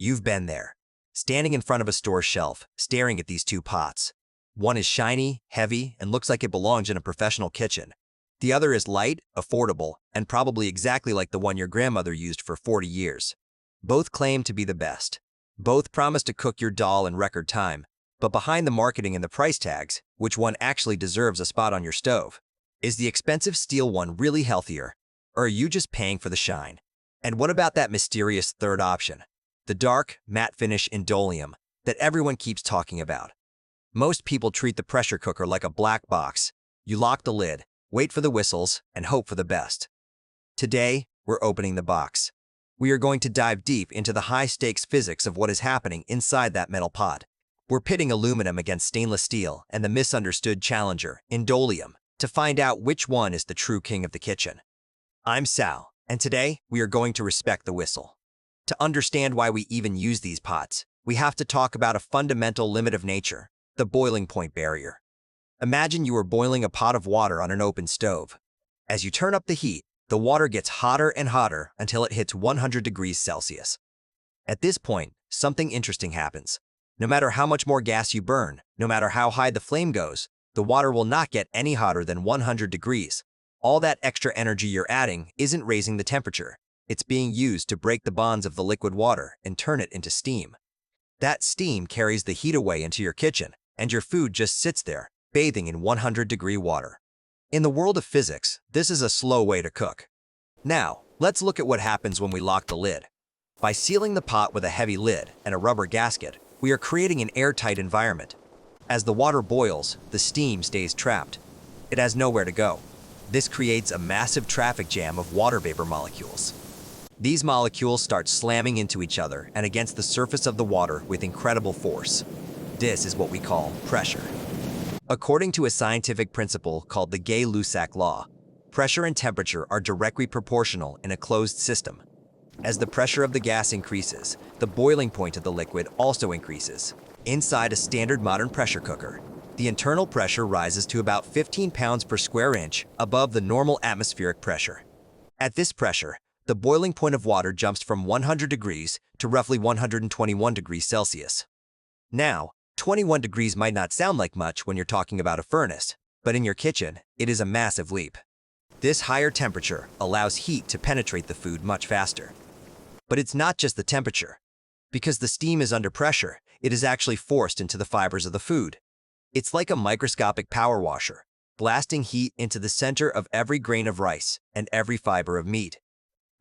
You've been there, standing in front of a store shelf, staring at these two pots. One is shiny, heavy, and looks like it belongs in a professional kitchen. The other is light, affordable, and probably exactly like the one your grandmother used for 40 years. Both claim to be the best. Both promise to cook your dal in record time. But behind the marketing and the price tags, which one actually deserves a spot on your stove? Is the expensive steel one really healthier, or are you just paying for the shine? And what about that mysterious third option? The dark, matte finish Indolium that everyone keeps talking about. Most people treat the pressure cooker like a black box. You lock the lid, wait for the whistles, and hope for the best. Today, we're opening the box. We are going to dive deep into the high-stakes physics of what is happening inside that metal pot. We're pitting aluminum against stainless steel and the misunderstood challenger, Indolium, to find out which one is the true king of the kitchen. I'm Sal, and today we are going to respect the whistle. To understand why we even use these pots, we have to talk about a fundamental limit of nature, the boiling point barrier. Imagine you are boiling a pot of water on an open stove. As you turn up the heat, the water gets hotter and hotter until it hits 100 degrees Celsius. At this point, something interesting happens. No matter how much more gas you burn, no matter how high the flame goes, the water will not get any hotter than 100 degrees. All that extra energy you're adding isn't raising the temperature. It's being used to break the bonds of the liquid water and turn it into steam. That steam carries the heat away into your kitchen, and your food just sits there, bathing in 100-degree water. In the world of physics, this is a slow way to cook. Now, let's look at what happens when we lock the lid. By sealing the pot with a heavy lid and a rubber gasket, we are creating an airtight environment. As the water boils, the steam stays trapped. It has nowhere to go. This creates a massive traffic jam of water vapor molecules. These molecules start slamming into each other and against the surface of the water with incredible force. This is what we call pressure. According to a scientific principle called the Gay-Lussac law, pressure and temperature are directly proportional in a closed system. As the pressure of the gas increases, the boiling point of the liquid also increases. Inside a standard modern pressure cooker, the internal pressure rises to about 15 pounds per square inch above the normal atmospheric pressure. At this pressure, the boiling point of water jumps from 100 degrees to roughly 121 degrees Celsius. Now, 21 degrees might not sound like much when you're talking about a furnace, but in your kitchen, it is a massive leap. This higher temperature allows heat to penetrate the food much faster. But it's not just the temperature. Because the steam is under pressure, it is actually forced into the fibers of the food. It's like a microscopic power washer, blasting heat into the center of every grain of rice and every fiber of meat.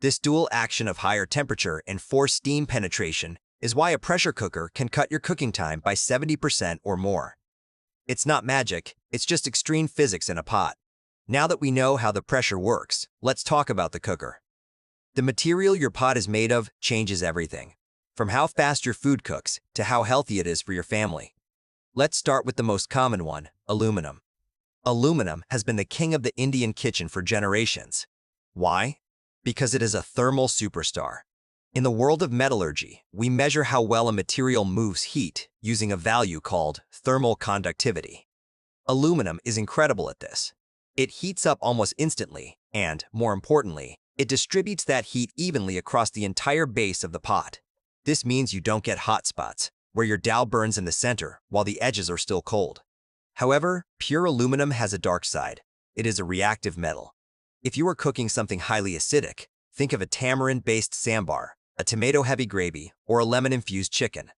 This dual action of higher temperature and forced steam penetration is why a pressure cooker can cut your cooking time by 70% or more. It's not magic, it's just extreme physics in a pot. Now that we know how the pressure works, let's talk about the cooker. The material your pot is made of changes everything, from how fast your food cooks to how healthy it is for your family. Let's start with the most common one, aluminum. Aluminum has been the king of the Indian kitchen for generations. Why? Because it is a thermal superstar. In the world of metallurgy, we measure how well a material moves heat using a value called thermal conductivity. Aluminum is incredible at this. It heats up almost instantly, and, more importantly, it distributes that heat evenly across the entire base of the pot. This means you don't get hot spots, where your dal burns in the center while the edges are still cold. However, pure aluminum has a dark side. It is a reactive metal. If you are cooking something highly acidic, think of a tamarind-based sambar, a tomato-heavy gravy, or a lemon-infused chicken.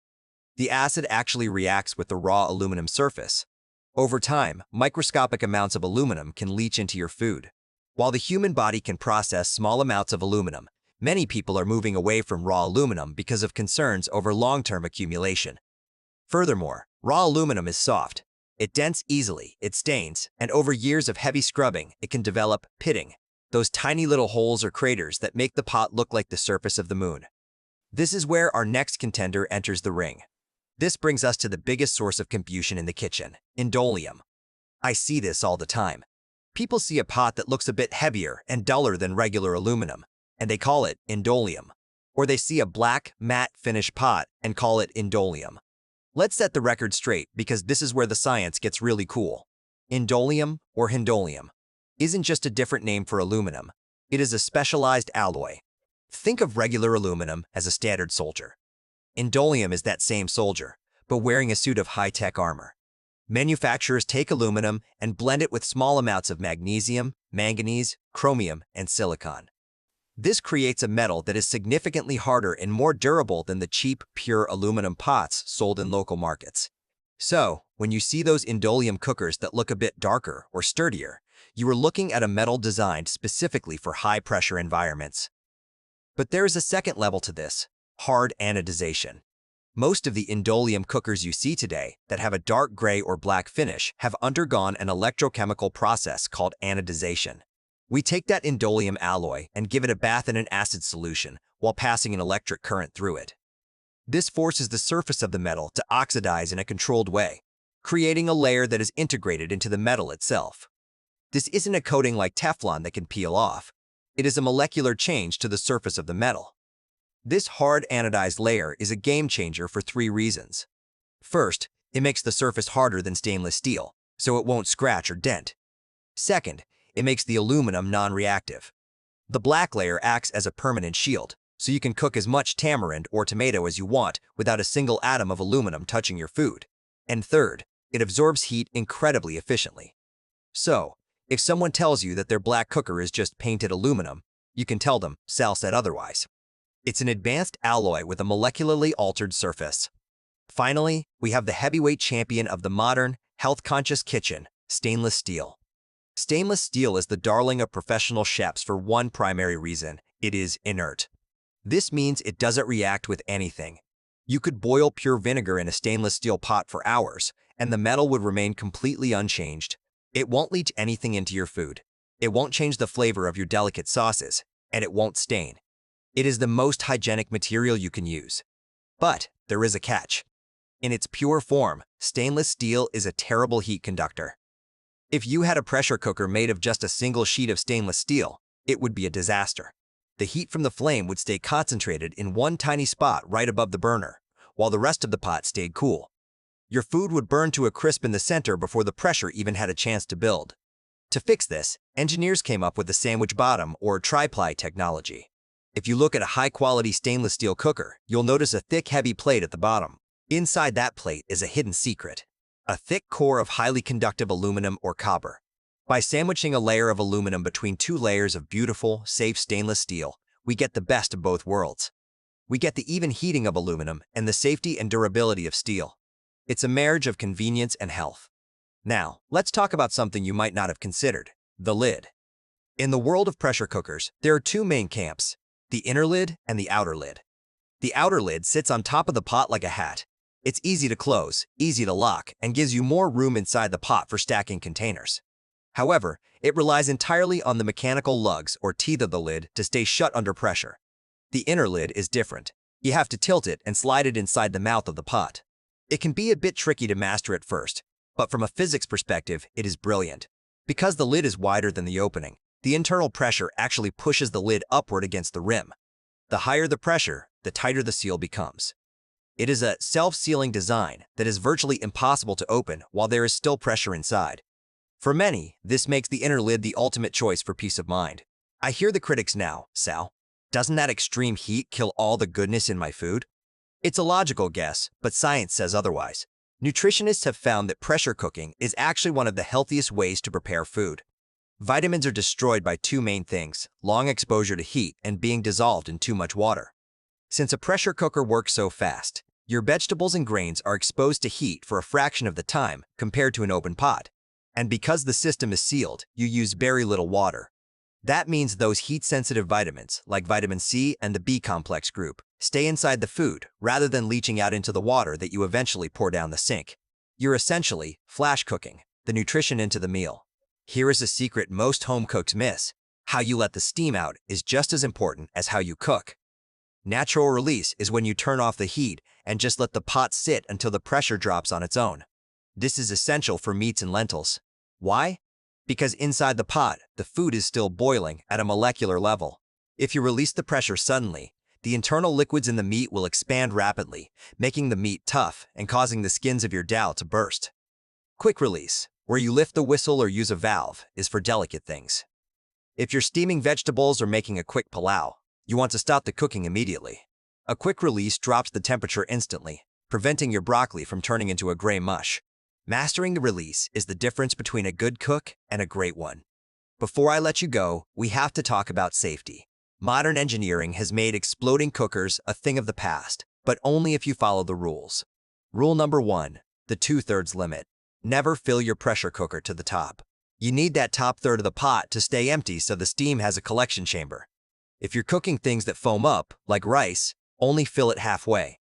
The acid actually reacts with the raw aluminum surface. Over time, microscopic amounts of aluminum can leach into your food. While the human body can process small amounts of aluminum, many people are moving away from raw aluminum because of concerns over long-term accumulation. Furthermore, raw aluminum is soft. It dents easily, it stains, and over years of heavy scrubbing, it can develop pitting, those tiny little holes or craters that make the pot look like the surface of the moon. This is where our next contender enters the ring. This brings us to the biggest source of confusion in the kitchen, Indolium. I see this all the time. People see a pot that looks a bit heavier and duller than regular aluminum, and they call it Indolium. Or they see a black, matte finish pot and call it Indolium. Let's set the record straight because this is where the science gets really cool. Indolium, or Hindolium, isn't just a different name for aluminum. It is a specialized alloy. Think of regular aluminum as a standard soldier. Indolium is that same soldier, but wearing a suit of high-tech armor. Manufacturers take aluminum and blend it with small amounts of magnesium, manganese, chromium, and silicon. This creates a metal that is significantly harder and more durable than the cheap, pure aluminum pots sold in local markets. So, when you see those Indolium cookers that look a bit darker or sturdier, you are looking at a metal designed specifically for high-pressure environments. But there is a second level to this: hard-anodization. Most of the Indolium cookers you see today that have a dark gray or black finish have undergone an electrochemical process called anodization. We take that Indolium alloy and give it a bath in an acid solution while passing an electric current through it. This forces the surface of the metal to oxidize in a controlled way, creating a layer that is integrated into the metal itself. This isn't a coating like Teflon that can peel off. It is a molecular change to the surface of the metal. This hard anodized layer is a game changer for 3 reasons. First, it makes the surface harder than stainless steel, so it won't scratch or dent. Second, it makes the aluminum non-reactive. The black layer acts as a permanent shield, so you can cook as much tamarind or tomato as you want without a single atom of aluminum touching your food. And third, it absorbs heat incredibly efficiently. So, if someone tells you that their black cooker is just painted aluminum, you can tell them Sal said otherwise. It's an advanced alloy with a molecularly altered surface. Finally, we have the heavyweight champion of the modern, health-conscious kitchen: stainless steel. Stainless steel is the darling of professional chefs for one primary reason: it is inert. This means it doesn't react with anything. You could boil pure vinegar in a stainless steel pot for hours, and the metal would remain completely unchanged. It won't leach anything into your food. It won't change the flavor of your delicate sauces, and it won't stain. It is the most hygienic material you can use. But there is a catch. In its pure form, stainless steel is a terrible heat conductor. If you had a pressure cooker made of just a single sheet of stainless steel, it would be a disaster. The heat from the flame would stay concentrated in one tiny spot right above the burner, while the rest of the pot stayed cool. Your food would burn to a crisp in the center before the pressure even had a chance to build. To fix this, engineers came up with the sandwich bottom or Tri-Ply technology. If you look at a high-quality stainless steel cooker, you'll notice a thick, heavy plate at the bottom. Inside that plate is a hidden secret: a thick core of highly conductive aluminum or copper. By sandwiching a layer of aluminum between 2 layers of beautiful, safe stainless steel, we get the best of both worlds. We get the even heating of aluminum and the safety and durability of steel. It's a marriage of convenience and health. Now, let's talk about something you might not have considered: the lid. In the world of pressure cookers, there are 2 main camps: the inner lid and the outer lid. The outer lid sits on top of the pot like a hat. It's easy to close, easy to lock, and gives you more room inside the pot for stacking containers. However, it relies entirely on the mechanical lugs or teeth of the lid to stay shut under pressure. The inner lid is different. You have to tilt it and slide it inside the mouth of the pot. It can be a bit tricky to master at first, but from a physics perspective, it is brilliant. Because the lid is wider than the opening, the internal pressure actually pushes the lid upward against the rim. The higher the pressure, the tighter the seal becomes. It is a self-sealing design that is virtually impossible to open while there is still pressure inside. For many, this makes the inner lid the ultimate choice for peace of mind. I hear the critics now: Sal, doesn't that extreme heat kill all the goodness in my food? It's a logical guess, but science says otherwise. Nutritionists have found that pressure cooking is actually one of the healthiest ways to prepare food. Vitamins are destroyed by 2 main things: long exposure to heat and being dissolved in too much water. Since a pressure cooker works so fast, your vegetables and grains are exposed to heat for a fraction of the time compared to an open pot. And because the system is sealed, you use very little water. That means those heat-sensitive vitamins, like vitamin C and the B complex group, stay inside the food rather than leaching out into the water that you eventually pour down the sink. You're essentially flash cooking the nutrition into the meal. Here is a secret most home cooks miss: how you let the steam out is just as important as how you cook. Natural release is when you turn off the heat and just let the pot sit until the pressure drops on its own. This is essential for meats and lentils. Why? Because inside the pot, the food is still boiling at a molecular level. If you release the pressure suddenly, the internal liquids in the meat will expand rapidly, making the meat tough and causing the skins of your dal to burst. Quick release, where you lift the whistle or use a valve, is for delicate things. If you're steaming vegetables or making a quick pilau, you want to stop the cooking immediately. A quick release drops the temperature instantly, preventing your broccoli from turning into a gray mush. Mastering the release is the difference between a good cook and a great one. Before I let you go, we have to talk about safety. Modern engineering has made exploding cookers a thing of the past, but only if you follow the rules. Rule number 1, the 2/3 limit. Never fill your pressure cooker to the top. You need that top third of the pot to stay empty so the steam has a collection chamber. If you're cooking things that foam up, like rice, only fill it halfway.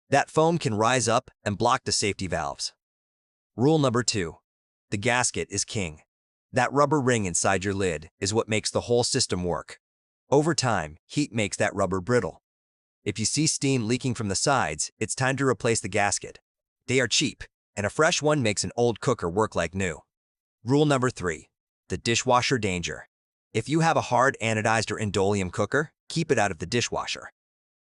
That foam can rise up and block the safety valves. Rule number 2, the gasket is king. That rubber ring inside your lid is what makes the whole system work. Over time, heat makes that rubber brittle. If you see steam leaking from the sides, it's time to replace the gasket. They are cheap, and a fresh one makes an old cooker work like new. Rule number 3, the dishwasher danger. If you have a hard-anodized or Indolium cooker, keep it out of the dishwasher.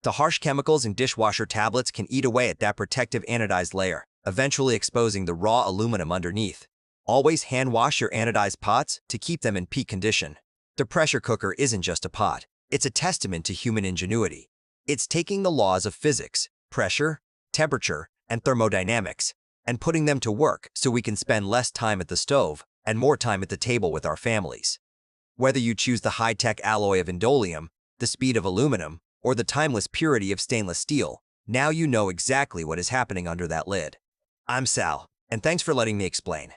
The harsh chemicals in dishwasher tablets can eat away at that protective anodized layer, eventually exposing the raw aluminum underneath. Always hand wash your anodized pots to keep them in peak condition. The pressure cooker isn't just a pot. It's a testament to human ingenuity. It's taking the laws of physics, pressure, temperature, and thermodynamics, and putting them to work so we can spend less time at the stove and more time at the table with our families. Whether you choose the high-tech alloy of Indolium, the speed of aluminum, or the timeless purity of stainless steel, now you know exactly what is happening under that lid. I'm Sal, and thanks for letting me explain.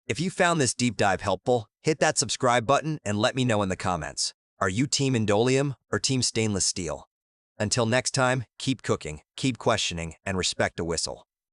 If you found this deep dive helpful, hit that subscribe button and let me know in the comments. Are you Team Indolium or Team Stainless Steel? Until next time, keep cooking, keep questioning, and respect the whistle.